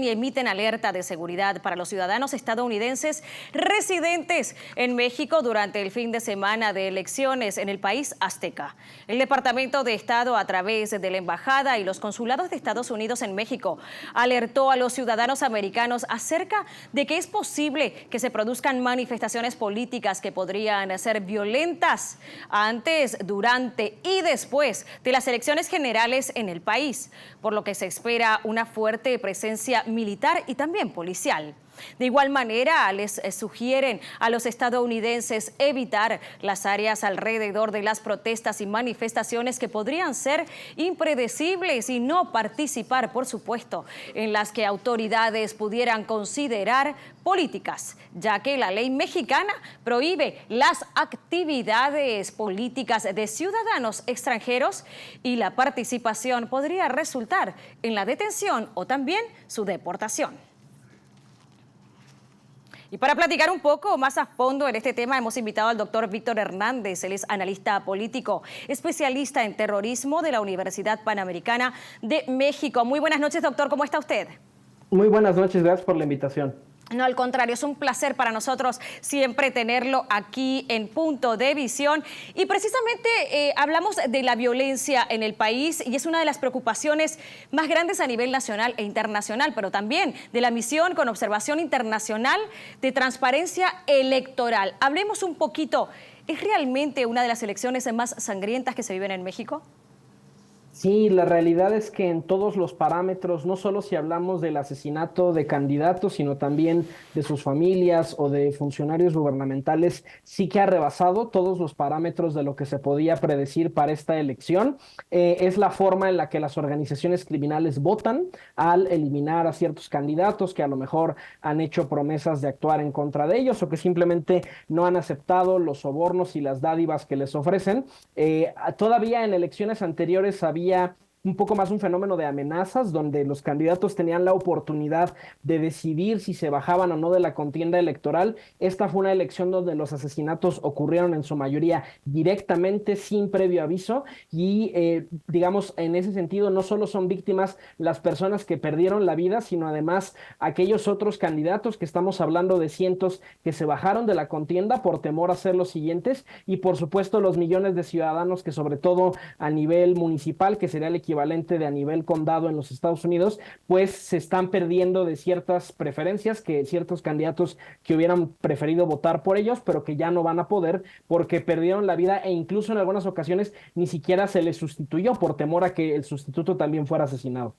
Y emiten alerta de seguridad para los ciudadanos estadounidenses residentes en México durante el fin de semana de elecciones en el país azteca. El Departamento de Estado, a través de la Embajada y los consulados de Estados Unidos en México, alertó a los ciudadanos americanos acerca de que es posible que se produzcan manifestaciones políticas que podrían ser violentas antes, durante y después de las elecciones generales en el país, por lo que se espera una fuerte presencia militar y también policial. De igual manera, les sugieren a los estadounidenses evitar las áreas alrededor de las protestas y manifestaciones que podrían ser impredecibles y no participar, por supuesto, en las que autoridades pudieran considerar políticas, ya que la ley mexicana prohíbe las actividades políticas de ciudadanos extranjeros y la participación podría resultar en la detención o también su deportación. Y para platicar un poco más a fondo en este tema hemos invitado al doctor Víctor Hernández. Él es analista político, especialista en terrorismo de la Universidad Panamericana de México. Muy buenas noches, doctor. ¿Cómo está usted? Muy buenas noches, gracias por la invitación. No, al contrario, es un placer para nosotros siempre tenerlo aquí en Punto de Visión. Y precisamente hablamos de la violencia en el país y es una de las preocupaciones más grandes a nivel nacional e internacional, pero también de la misión con observación internacional de transparencia electoral. Hablemos un poquito, ¿es realmente una de las elecciones más sangrientas que se viven en México? Sí, la realidad es que en todos los parámetros, no solo si hablamos del asesinato de candidatos, sino también de sus familias o de funcionarios gubernamentales, sí que ha rebasado todos los parámetros de lo que se podía predecir para esta elección. Es la forma en la que las organizaciones criminales votan al eliminar a ciertos candidatos que a lo mejor han hecho promesas de actuar en contra de ellos o que simplemente no han aceptado los sobornos y las dádivas que les ofrecen. Todavía en elecciones anteriores había un poco más un fenómeno de amenazas, donde los candidatos tenían la oportunidad de decidir si se bajaban o no de la contienda electoral. Esta fue una elección donde los asesinatos ocurrieron en su mayoría directamente, sin previo aviso, y digamos, en ese sentido, no solo son víctimas las personas que perdieron la vida, sino además aquellos otros candidatos, que estamos hablando de cientos que se bajaron de la contienda por temor a ser los siguientes, y por supuesto los millones de ciudadanos que, sobre todo a nivel municipal, que sería el equivalente de a nivel condado en los Estados Unidos, pues se están perdiendo de ciertas preferencias, que ciertos candidatos que hubieran preferido votar por ellos, pero que ya no van a poder porque perdieron la vida e incluso en algunas ocasiones ni siquiera se les sustituyó por temor a que el sustituto también fuera asesinado.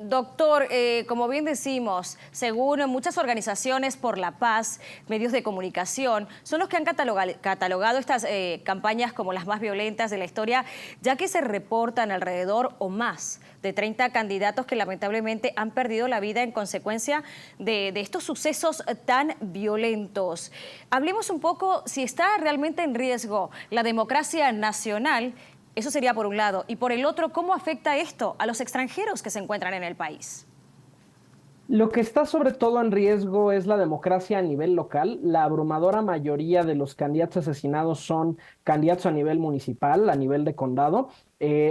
Doctor, como bien decimos, según muchas organizaciones por la paz, medios de comunicación, son los que han catalogado estas campañas como las más violentas de la historia, ya que se reportan alrededor o más de 30 candidatos que lamentablemente han perdido la vida en consecuencia de estos sucesos tan violentos. Hablemos un poco si está realmente en riesgo la democracia nacional. Eso sería por un lado. Y por el otro, ¿cómo afecta esto a los extranjeros que se encuentran en el país? Lo que está sobre todo en riesgo es la democracia a nivel local. La abrumadora mayoría de los candidatos asesinados son candidatos a nivel municipal, a nivel de condado.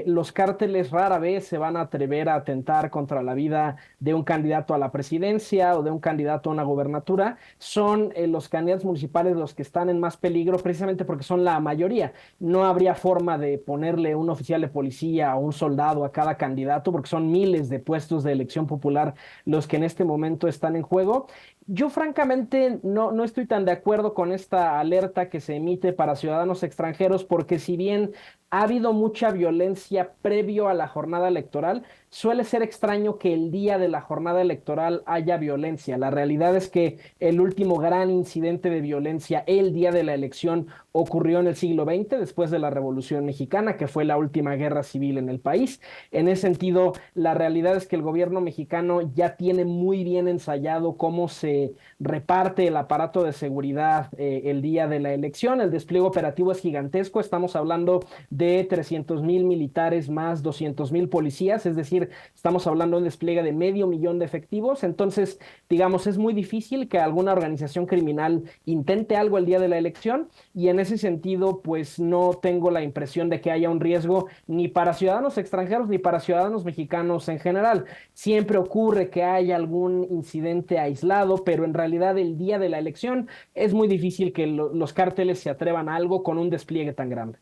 Los cárteles rara vez se van a atrever a atentar contra la vida de un candidato a la presidencia o de un candidato a una gobernatura. Son los candidatos municipales los que están en más peligro precisamente porque son la mayoría. No habría forma de ponerle un oficial de policía o un soldado a cada candidato porque son miles de puestos de elección popular los que en este momento están en juego. Yo francamente no estoy tan de acuerdo con esta alerta que se emite para ciudadanos extranjeros porque si bien ha habido mucha violencia previo a la jornada electoral, suele ser extraño que el día de la jornada electoral haya violencia. La realidad es que el último gran incidente de violencia el día de la elección ocurrió en el siglo XX, después de la Revolución Mexicana, que fue la última guerra civil en el país. En ese sentido, la realidad es que el gobierno mexicano ya tiene muy bien ensayado cómo se reparte el aparato de seguridad el día de la elección. El despliegue operativo es gigantesco. Estamos hablando de 300,000 militares más 200,000 policías, es decir, decir, estamos hablando de un despliegue de 500,000 de efectivos, entonces, digamos, es muy difícil que alguna organización criminal intente algo el día de la elección y en ese sentido, pues no tengo la impresión de que haya un riesgo ni para ciudadanos extranjeros ni para ciudadanos mexicanos en general. Siempre ocurre que haya algún incidente aislado, pero en realidad el día de la elección es muy difícil que los cárteles se atrevan a algo con un despliegue tan grande.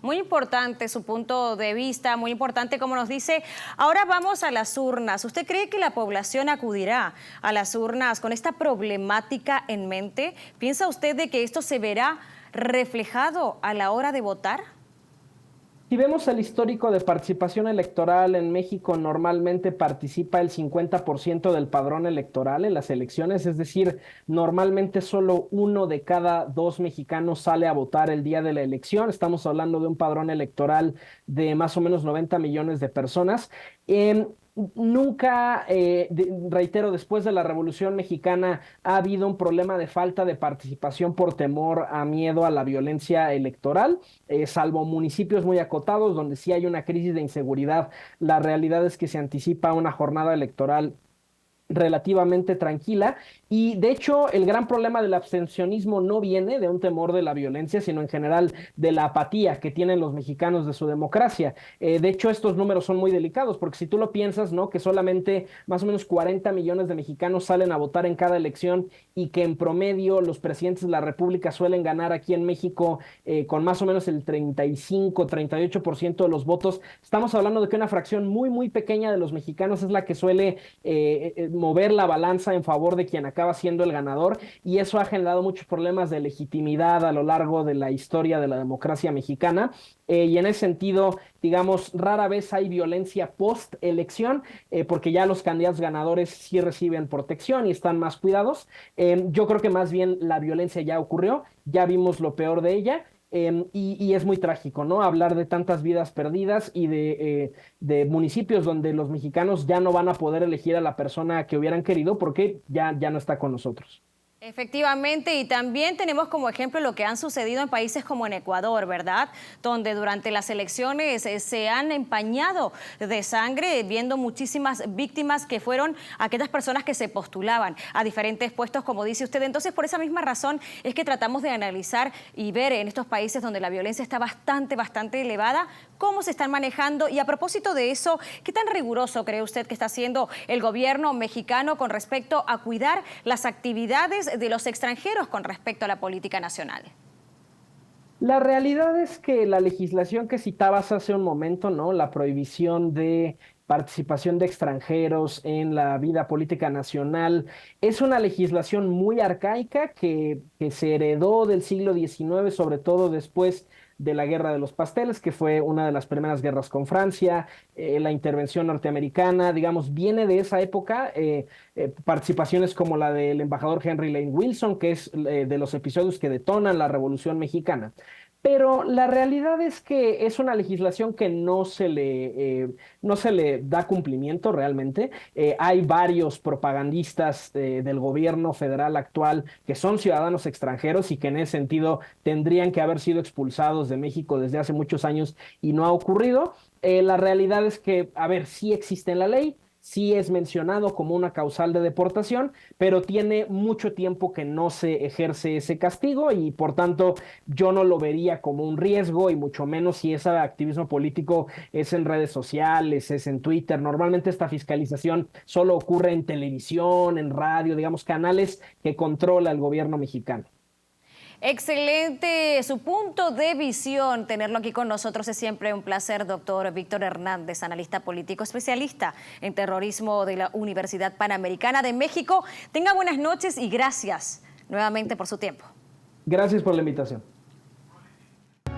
Muy importante su punto de vista, muy importante como nos dice. Ahora vamos a las urnas. ¿Usted cree que la población acudirá a las urnas con esta problemática en mente? ¿Piensa usted de que esto se verá reflejado a la hora de votar? Si vemos el histórico de participación electoral en México, normalmente participa el 50% del padrón electoral en las elecciones, es decir, normalmente solo 1 de cada 2 mexicanos sale a votar el día de la elección. Estamos hablando de un padrón electoral de más o menos 90 millones de personas. Nunca, reitero, después de la Revolución Mexicana ha habido un problema de falta de participación por temor a miedo a la violencia electoral, salvo municipios muy acotados donde sí hay una crisis de inseguridad. La realidad es que se anticipa una jornada electoral relativamente tranquila y de hecho el gran problema del abstencionismo no viene de un temor de la violencia, sino en general de la apatía que tienen los mexicanos de su democracia. De hecho estos números son muy delicados porque si tú lo piensas, ¿no? Que solamente más o menos 40 millones de mexicanos salen a votar en cada elección y que en promedio los presidentes de la República suelen ganar aquí en México con más o menos el 35-38% de los votos. Estamos hablando de que una fracción muy pequeña de los mexicanos es la que suele mover la balanza en favor de quien acaba siendo el ganador y eso ha generado muchos problemas de legitimidad a lo largo de la historia de la democracia mexicana y en ese sentido, digamos, rara vez hay violencia post-elección porque ya los candidatos ganadores sí reciben protección y están más cuidados. Yo creo que más bien la violencia ya ocurrió, ya vimos lo peor de ella. Y es muy trágico, ¿no? Hablar de tantas vidas perdidas y de municipios donde los mexicanos ya no van a poder elegir a la persona que hubieran querido porque ya no está con nosotros. Efectivamente, y también tenemos como ejemplo lo que han sucedido en países como en Ecuador, ¿verdad? Donde durante las elecciones se han empañado de sangre, viendo muchísimas víctimas que fueron aquellas personas que se postulaban a diferentes puestos, como dice usted. Entonces, por esa misma razón es que tratamos de analizar y ver en estos países donde la violencia está bastante elevada, cómo se están manejando. Y a propósito de eso, ¿qué tan riguroso cree usted que está haciendo el gobierno mexicano con respecto a cuidar las actividades de los extranjeros con respecto a la política nacional? La realidad es que la legislación que citabas hace un momento, ¿no? La prohibición de participación de extranjeros en la vida política nacional, es una legislación muy arcaica que se heredó del siglo XIX, sobre todo después de la Guerra de los Pasteles, que fue una de las primeras guerras con Francia, la intervención norteamericana, digamos, viene de esa época, participaciones como la del embajador Henry Lane Wilson, que es de los episodios que detonan la Revolución Mexicana. Pero la realidad es que es una legislación que no se le da cumplimiento realmente. Hay varios propagandistas del gobierno federal actual que son ciudadanos extranjeros y que en ese sentido tendrían que haber sido expulsados de México desde hace muchos años y no ha ocurrido. La realidad es que, a ver, sí existe en la ley, sí es mencionado como una causal de deportación, pero tiene mucho tiempo que no se ejerce ese castigo y por tanto yo no lo vería como un riesgo y mucho menos si ese activismo político es en redes sociales, es en Twitter. Normalmente esta fiscalización solo ocurre en televisión, en radio, digamos, canales que controla el gobierno mexicano. Excelente su punto de visión. Tenerlo aquí con nosotros es siempre un placer, doctor Víctor Hernández, analista político, especialista en terrorismo de la Universidad Panamericana de México. Tenga buenas noches y gracias nuevamente por su tiempo. Gracias por la invitación.